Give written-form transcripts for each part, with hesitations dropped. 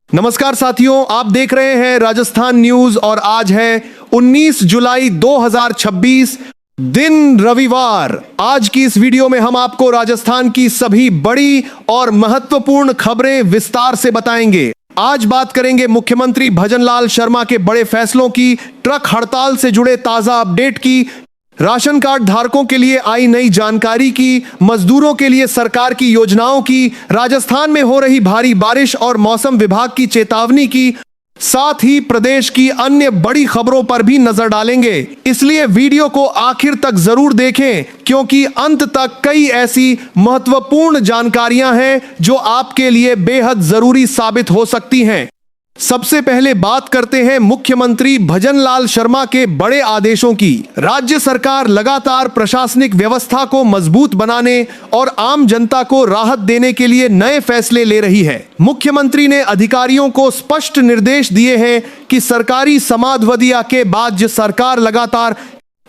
नमस्कार साथियों, आप देख रहे हैं राजस्थान न्यूज और आज है 19 जुलाई 2026 दिन रविवार। आज की इस वीडियो में हम आपको राजस्थान की सभी बड़ी और महत्वपूर्ण खबरें विस्तार से बताएंगे। आज बात करेंगे मुख्यमंत्री भजनलाल शर्मा के बड़े फैसलों की, ट्रक हड़ताल से जुड़े ताजा अपडेट की, राशन कार्ड धारकों के लिए आई नई जानकारी की, मजदूरों के लिए सरकार की योजनाओं की, राजस्थान में हो रही भारी बारिश और मौसम विभाग की चेतावनी की, साथ ही प्रदेश की अन्य बड़ी खबरों पर भी नजर डालेंगे। इसलिए वीडियो को आखिर तक जरूर देखें क्योंकि अंत तक कई ऐसी महत्वपूर्ण जानकारियां हैं जो आपके लिए बेहद जरूरी साबित हो सकती हैं। सबसे पहले बात करते हैं मुख्यमंत्री भजनलाल शर्मा के बड़े आदेशों की। राज्य सरकार लगातार प्रशासनिक व्यवस्था को मजबूत बनाने और आम जनता को राहत देने के लिए नए फैसले ले रही है। मुख्यमंत्री ने अधिकारियों को स्पष्ट निर्देश दिए हैं कि सरकारी समादवदिया के बाद सरकार लगातार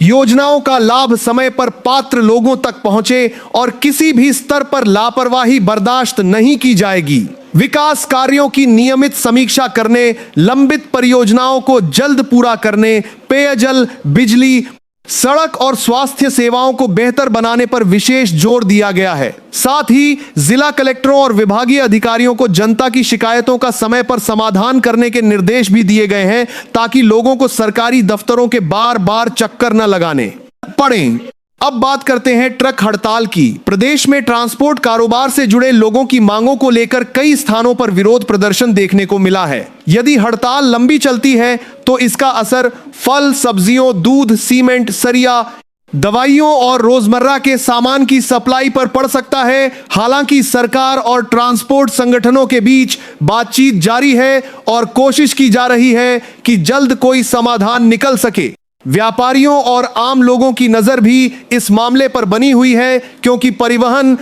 योजनाओं का लाभ समय पर पात्र लोगों तक पहुंचे और किसी भी स्तर पर लापरवाही बर्दाश्त नहीं की जाएगी। विकास कार्यों की नियमित समीक्षा करने, लंबित परियोजनाओं को जल्द पूरा करने, पेयजल, बिजली, सड़क और स्वास्थ्य सेवाओं को बेहतर बनाने पर विशेष जोर दिया गया है। साथ ही जिला कलेक्टरों और विभागीय अधिकारियों को जनता की शिकायतों का समय पर समाधान करने के निर्देश भी दिए गए हैं ताकि लोगों को सरकारी दफ्तरों के बार बार चक्कर न लगाने पड़े। अब बात करते हैं ट्रक हड़ताल की। प्रदेश में ट्रांसपोर्ट कारोबार से जुड़े लोगों की मांगों को लेकर कई स्थानों पर विरोध प्रदर्शन देखने को मिला है। यदि हड़ताल लंबी चलती है तो इसका असर फल, सब्जियों, दूध, सीमेंट, सरिया, दवाइयों और रोजमर्रा के सामान की सप्लाई पर पड़ सकता है। हालांकि सरकार और ट्रांसपोर्ट संगठनों के बीच बातचीत जारी है और कोशिश की जा रही है कि जल्द कोई समाधान निकल सके। व्यापारियों और आम लोगों की नजर भी इस मामले पर बनी हुई है क्योंकि परिवहन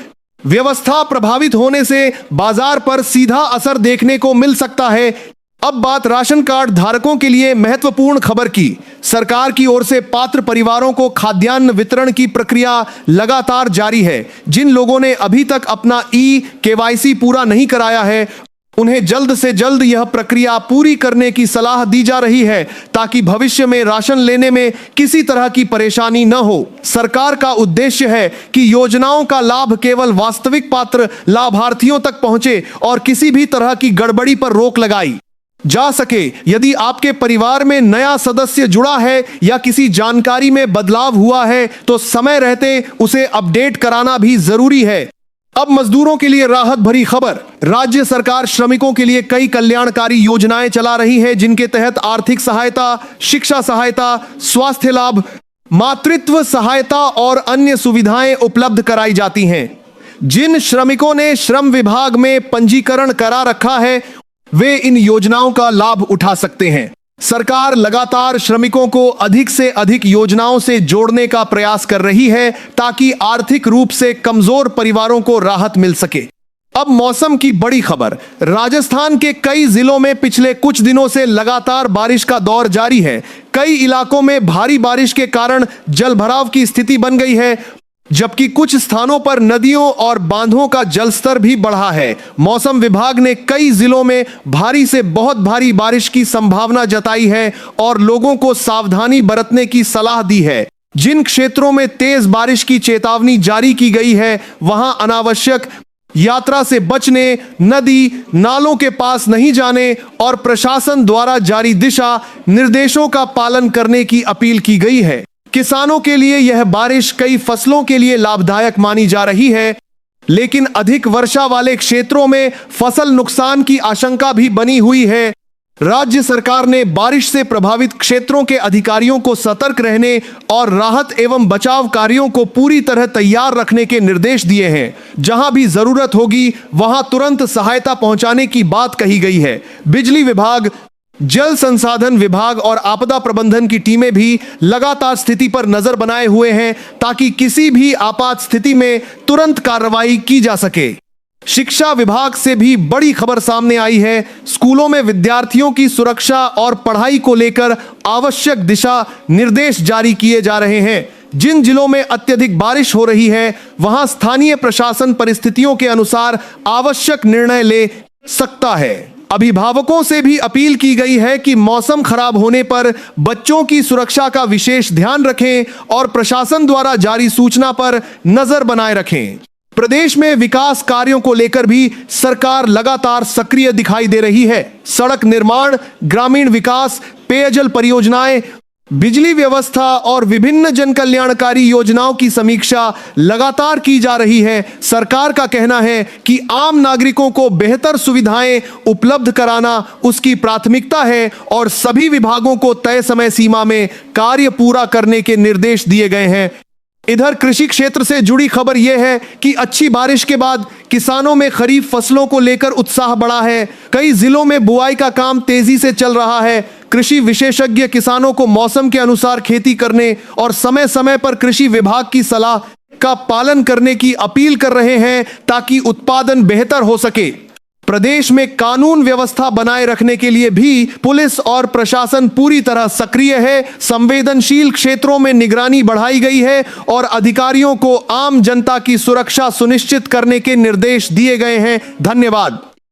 व्यवस्था प्रभावित होने से बाजार पर सीधा असर देखने को मिल सकता है। अब बात राशन कार्ड धारकों के लिए महत्वपूर्ण खबर की। सरकार की ओर से पात्र परिवारों को खाद्यान्न वितरण की प्रक्रिया लगातार जारी है। जिन लोगों ने अभी तक अपना KYC पूरा नहीं कराया है उन्हें जल्द से जल्द यह प्रक्रिया पूरी करने की सलाह दी जा रही है ताकि भविष्य में राशन लेने में किसी तरह की परेशानी न हो। सरकार का उद्देश्य है कि योजनाओं का लाभ केवल वास्तविक पात्र लाभार्थियों तक पहुंचे और किसी भी तरह की गड़बड़ी पर रोक लगाई जा सके। यदि आपके परिवार में नया सदस्य जुड़ा है या किसी जानकारी में बदलाव हुआ है तो समय रहते उसे अपडेट कराना भी जरूरी है। अब मजदूरों के लिए राहत भरी खबर। राज्य सरकार श्रमिकों के लिए कई कल्याणकारी योजनाएं चला रही है जिनके तहत आर्थिक सहायता, शिक्षा सहायता, स्वास्थ्य लाभ, मातृत्व सहायता और अन्य सुविधाएं उपलब्ध कराई जाती हैं। जिन श्रमिकों ने श्रम विभाग में पंजीकरण करा रखा है वे इन योजनाओं का लाभ उठा सकते हैं। सरकार लगातार श्रमिकों को अधिक से अधिक योजनाओं से जोड़ने का प्रयास कर रही है ताकि आर्थिक रूप से कमजोर परिवारों को राहत मिल सके। अब मौसम की बड़ी खबर। राजस्थान के कई जिलों में पिछले कुछ दिनों से लगातार बारिश का दौर जारी है। कई इलाकों में भारी बारिश के कारण जलभराव की स्थिति बन गई है जबकि कुछ स्थानों पर नदियों और बांधों का जलस्तर भी बढ़ा है। मौसम विभाग ने कई जिलों में भारी से बहुत भारी बारिश की संभावना जताई है और लोगों को सावधानी बरतने की सलाह दी है। जिन क्षेत्रों में तेज बारिश की चेतावनी जारी की गई है वहां अनावश्यक यात्रा से बचने, नदी नालों के पास नहीं जाने और प्रशासन द्वारा जारी दिशा निर्देशों का पालन करने की अपील की गई है। किसानों के लिए यह बारिश कई फसलों के लिए लाभदायक मानी जा रही है, लेकिन अधिक वर्षा वाले क्षेत्रों में फसल नुकसान की आशंका भी बनी हुई है। राज्य सरकार ने बारिश से प्रभावित क्षेत्रों के अधिकारियों को सतर्क रहने और राहत एवं बचाव कार्यों को पूरी तरह तैयार रखने के निर्देश दिए हैं। जहां भी जरूरत होगी वहां तुरंत सहायता पहुंचाने की बात कही गई है। बिजली विभाग, जल संसाधन विभाग और आपदा प्रबंधन की टीमें भी लगातार स्थिति पर नजर बनाए हुए हैं ताकि किसी भी आपात स्थिति में तुरंत कार्रवाई की जा सके। शिक्षा विभाग से भी बड़ी खबर सामने आई है। स्कूलों में विद्यार्थियों की सुरक्षा और पढ़ाई को लेकर आवश्यक दिशा निर्देश जारी किए जा रहे हैं। जिन जिलों में अत्यधिक बारिश हो रही है वहां स्थानीय प्रशासन परिस्थितियों के अनुसार आवश्यक निर्णय ले सकता है। अभिभावकों से भी अपील की गई है कि मौसम खराब होने पर बच्चों की सुरक्षा का विशेष ध्यान रखें और प्रशासन द्वारा जारी सूचना पर नजर बनाए रखें। प्रदेश में विकास कार्यों को लेकर भी सरकार लगातार सक्रिय दिखाई दे रही है। सड़क निर्माण, ग्रामीण विकास, पेयजल परियोजनाएं, बिजली व्यवस्था और विभिन्न जन कल्याणकारी योजनाओं की समीक्षा लगातार की जा रही है। सरकार का कहना है कि आम नागरिकों को बेहतर सुविधाएं उपलब्ध कराना उसकी प्राथमिकता है और सभी विभागों को तय समय सीमा में कार्य पूरा करने के निर्देश दिए गए हैं। इधर कृषि क्षेत्र से जुड़ी खबर यह है कि अच्छी बारिश के बाद किसानों में खरीफ फसलों को लेकर उत्साह बढ़ा है। कई जिलों में बुआई का काम तेजी से चल रहा है। कृषि विशेषज्ञ किसानों को मौसम के अनुसार खेती करने और समय समय पर कृषि विभाग की सलाह का पालन करने की अपील कर रहे हैं ताकि उत्पादन बेहतर हो सके। प्रदेश में कानून व्यवस्था बनाए रखने के लिए भी पुलिस और प्रशासन पूरी तरह सक्रिय है। संवेदनशील क्षेत्रों में निगरानी बढ़ाई गई है और अधिकारियों को आम जनता की सुरक्षा सुनिश्चित करने के निर्देश दिए गए हैं। धन्यवाद।